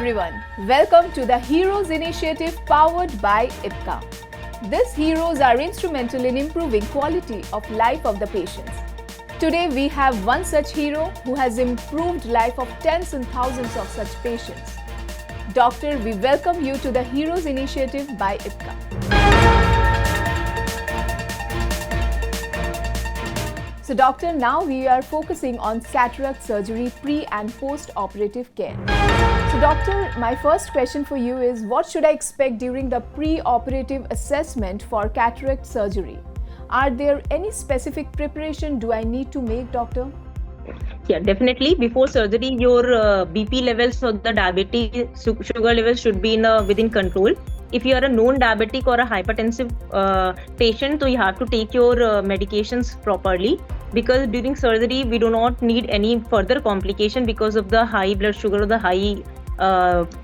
everyone. Welcome to the Heroes Initiative powered by IPCA. These heroes are instrumental in improving quality of life of the patients. Today we have one such hero who has improved life of tens and thousands of such patients. Doctor, we welcome you to the Heroes Initiative by IPCA. So doctor, now we are focusing on cataract surgery pre and post-operative care. So doctor, my first question for you is, what should I expect during the pre-operative assessment for cataract surgery? Are there any specific preparation do I need to make, doctor? Yeah, definitely. Before surgery, your BP levels or the diabetes sugar levels should be within control. If you are a known diabetic or a hypertensive patient, so you have to take your medications properly, because during surgery we do not need any further complication because of the high blood sugar or the high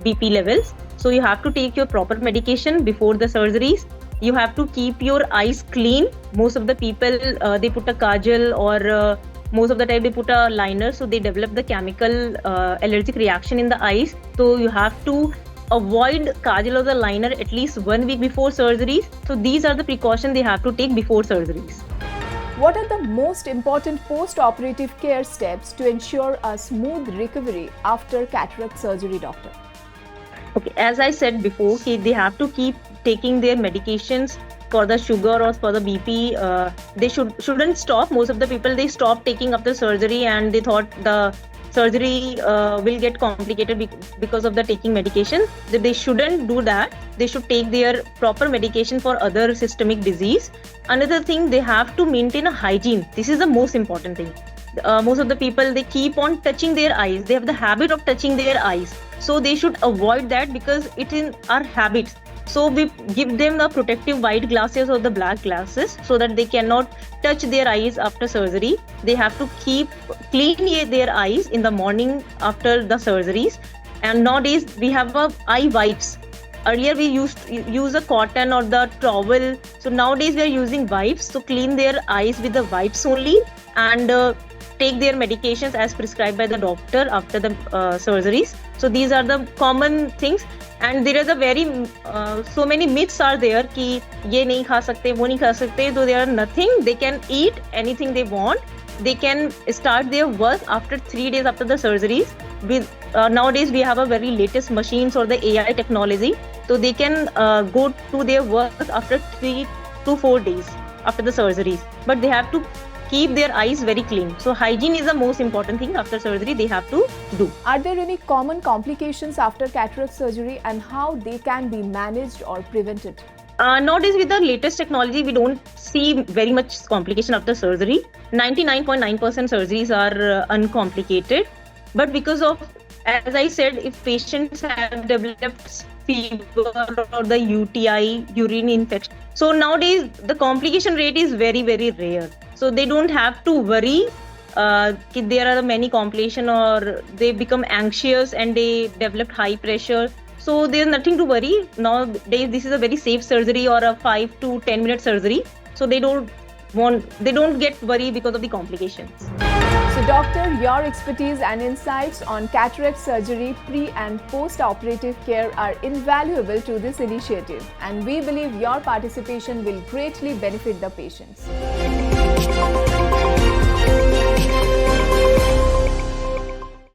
BP levels. So you have to take your proper medication before the surgeries. You have to keep your eyes clean. Most of the people they put a kajal or most of the time they put a liner, so they develop the chemical allergic reaction in the eyes. So you have to avoid kajal or the liner at least 1 week before surgeries. So these are the precautions they have to take before surgeries. What are the most important post-operative care steps to ensure a smooth recovery after cataract surgery, doctor? Okay, as I said before, they have to keep taking their medications for the sugar or for the BP. They shouldn't stop. Most of the people, they stop taking after surgery and they thought the surgery will get complicated because of the taking medication. They shouldn't do that. They should take their proper medication for other systemic disease. Another thing, they have to maintain a hygiene. This is the most important thing. Most of the people, they keep on touching their eyes. They have the habit of touching their eyes. So they should avoid that because it is our habits. So we give them the protective white glasses or the black glasses so that they cannot touch their eyes after surgery. They have to keep clean their eyes in the morning after the surgeries. And nowadays we have eye wipes. Earlier we used to use a cotton or the towel. So nowadays we are using wipes. So clean their eyes with the wipes only and take their medications as prescribed by the doctor after the surgeries. So these are the common things. And there is a very so many myths are there कि ये नहीं खा सकते, वो नहीं खा सकते. So there are nothing. They can eat anything they want. They can start their work after 3 days after the surgeries. With nowadays we have a very latest machines or the AI technology. So they can go to their work after 3 to 4 days after the surgeries. But they have to keep their eyes very clean. So hygiene is the most important thing after surgery they have to do. Are there any common complications after cataract surgery and how they can be managed or prevented? Nowadays with the latest technology, we don't see very much complication after surgery. 99.9% surgeries are uncomplicated. But because of, as I said, if patients have developed fever or the UTI, urine infection. So nowadays the complication rate is very, very rare. So they don't have to worry that there are many complications or they become anxious and they develop high pressure. So there's nothing to worry. Nowadays this is a very safe surgery or a 5 to 10 minute surgery. So they don't get worried because of the complications. So doctor, your expertise and insights on cataract surgery pre and post-operative care are invaluable to this initiative, and we believe your participation will greatly benefit the patients.